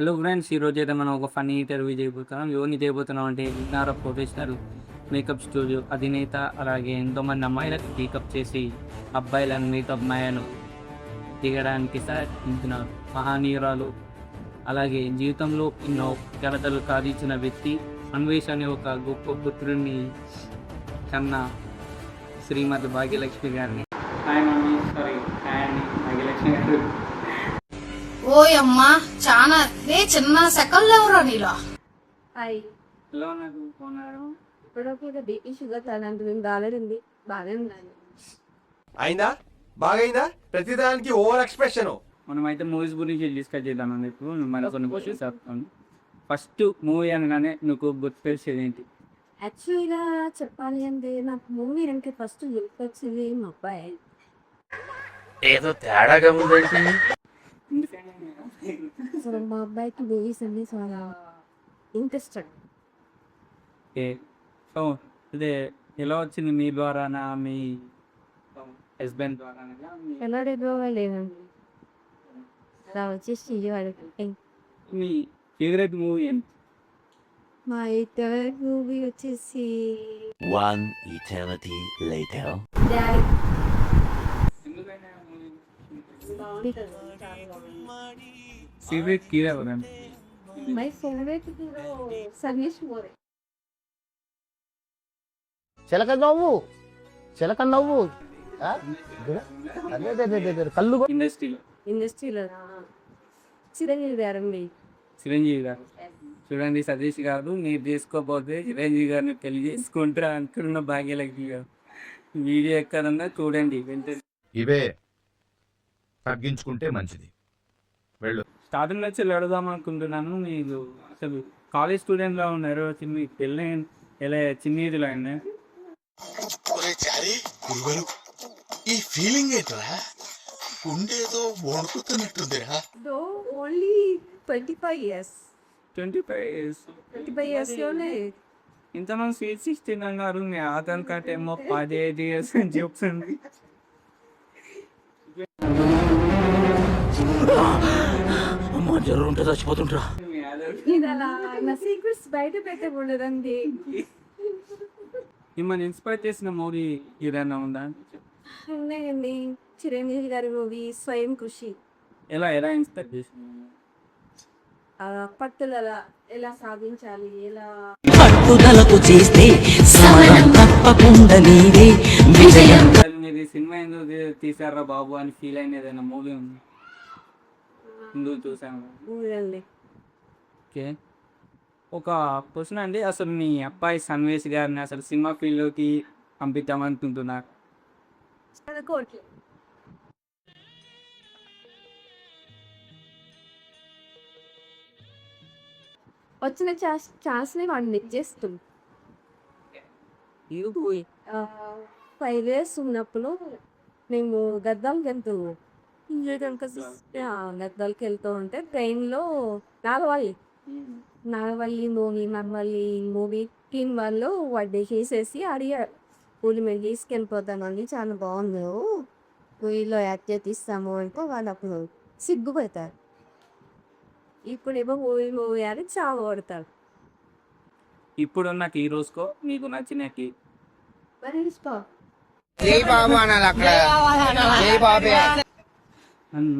Hello friends, ఈరోజు అయితే మనం ఒక ఫన్నీ ఇంటర్వ్యూ చేయబోతున్నాం. ఎవరిని చేయబోతున్నాం అంటే విజ్ఞాన ప్రొఫెషనల్ మేకప్ స్టూడియో అధినేత, అలాగే ఎంతోమంది అమ్మాయిలకు మేకప్ చేసి అబ్బాయిలను మేకప్ మాయను దిగడానికి సాధించిన మహానీయురాలు, అలాగే జీవితంలో ఎన్నో ఘనతలు సాధించిన వ్యక్తి, అన్వేష్ అనే ఒక గొప్ప పుత్రుడిని కన్న శ్రీమతి భాగ్యలక్ష్మి గారిని. హాయ్ మమ్మీ, సారీ హాయ్ అండి భాగ్యలక్ష్మి గారు. ఓయమ్మా చాలా చిన్న సెకండ్లు ఎవరో నీలో. ఎలా ఉన్నారు? బాగున్నారు? ఇప్పుడు బీపీ షుగర్ అలాంటివి రాలేదండి. బాగానే ఉందండి. అయిందా? బాగైందా? ప్రతిదానికి ఓవర్ ఎక్స్ప్రెషన్. మనమైతే మూవీస్ గురించి డిస్కస్ చేద్దామని ఇప్పుడు మన కొన్ని క్వశ్చన్స్ చెప్తాను. ఫస్ట్ మూవీ అనగానే నువ్వు గుర్తుపెట్టేది ఏంటి? యాక్చువల్గా చెప్పాలి అంటే నాకు మూవీ అంటే ఫస్ట్ గుర్తొచ్చింది మా అబ్బాయి. ఏదో తేడాగా ఉందండి. అసలు మా అబ్బాయికి మూవీస్ అన్ని చాలా ఇంట్రెస్టెడ్. ఓకే, సో ఇదే ఎలా వచ్చింది? మీ ద్వారానా, మీ హస్బెండ్ ద్వారానా? ఎలా డెవలప్ లేదండి, అలా వచ్చేసి వాడికి. మీ ఫేవరెట్ మూవీ ఏంటి? మా ఫేవరెట్ మూవీ వచ్చేసి One eternity later. Daddy. Favourite hero ఎవరండి? My favourite hero Sarvesh More. చిలక నవ్వు కళ్ళు ఇండస్ట్రీలో చిరంజీవి గారండి. చిరంజీవి గారు. చూడండి, సతీష్ గారు మీరు చేసుకోకపోతే చిరంజీవి గారిని పెళ్లి చేసుకుంటారా అనుకున్న భాగ్యలక్ష్మి గారు. వీడియో ఎక్కడన్నా చూడండి, వెంటనే ఇవే తగ్గించుకుంటే మంచిది. వెళ్ళు. స్టార్టింగ్ వచ్చి అడుగుదాం అనుకుంటున్నాను. మీరు అసలు కాలేజ్ స్టూడెంట్గా ఉన్నారు, చిన్న పెళ్ళి ఎలా చిన్న ఏజ్లో అయినా? ఈ ఫీలింగ్ ఏంట్రా? ఉండేదో వణుకుతున్నట్టుందిరా. Only 25 years. 25 years. 25 years లోనే ఇంతమంది స్వీట్ 16 అన్నారు. మీ ఆధార్ కార్డ్ ఏమో 15 years అని చెప్తుంది. చచ్చిపోతుంటా. ఇది అలా నా సీక్రెట్స్ బయట పెట్టకూడదండి. మిమ్మల్ని ఇన్స్పైర్ చేసిన మూవీ ఏదైనా ఉందా? ఉన్నాయండి, చిరంజీవి గారి మూవీ స్వయం కృషి. ఎలా ఇన్స్పైర్ చేసింది? పట్టుదల ఎలా సాధించాలి, ఎలా పట్టుదలతో చేస్తే సమరం తప్పకుండా నీదే విజయం. మీరు సినిమా ఎందుకు తీసారా బాబు అని ఫీల్ అయిన ఏదైనా మూవీ ఉంది? ఎందుకు చూసాను? మూవీ అండి. ఓకే, ఒక క్వశ్చన్ అండి. అసలు మీ అబ్బాయి సన్వేష్ గారిని అసలు సినిమా ఫీల్డ్లోకి పంపిద్దామనుకుంటున్నారు? చదువుకోవట్లేదు. వచ్చిన ఛాన్స్ని వాడిని నెక్ చేస్తుంది. 5 years ఉన్నప్పుడు మేము గద్దాలకి వెళ్తున్నాం. గద్దాలకి వెళ్తూ ఉంటే ట్రైన్లో నాగవల్లి మూవీ మూవీ టీమ్ వాళ్ళు వాడి చేసేసి అడిగారు, పూలి మేము తీసుకెళ్ళిపోతామండి, చాలా బాగుంది, మూవీలో యాక్ట్ చేస్తాము అంటే వాళ్ళు అప్పుడు సిగ్గుపడతారు. ఇప్పుడేమో మూవీ అని చాలా కొడతారు. ఇప్పుడున్న హీరోస్కో మీకు నచ్చిన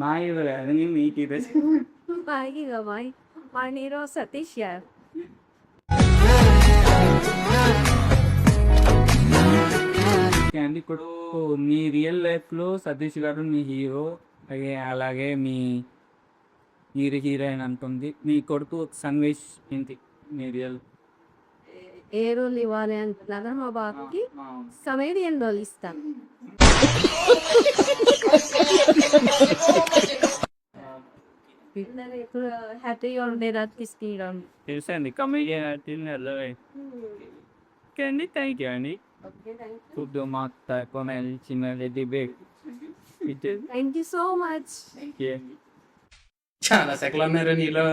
మా హీరో కాదని మీ హీరోస్? మా హీరో సతీష్ గారు. అండి, ఇప్పుడు మీ రియల్ లైఫ్లో సతీష్ గారు మీ హీరో, అలాగే మీ హీరోయిన్ అంటుంది. మీ కొడుకు సన్వేష్ ఏంటి మీ రియల్? ఏ రోల్ ఇవ్వాలి అంటున్నారా? మా బాబుకి కమెడియన్ రోల్ ఇస్తాను. హ్యాపీగా ఉండేదాన్ని తీసుకుంటాం. తెలుసండి, కమెడియన్ అంటే అండి. థ్యాంక్ యూ అండి. ఫుడ్ మాత్ర కొనాలి చిన్న debate. Thank you so much. చాలా సెకలు ఉన్నారు నీలో.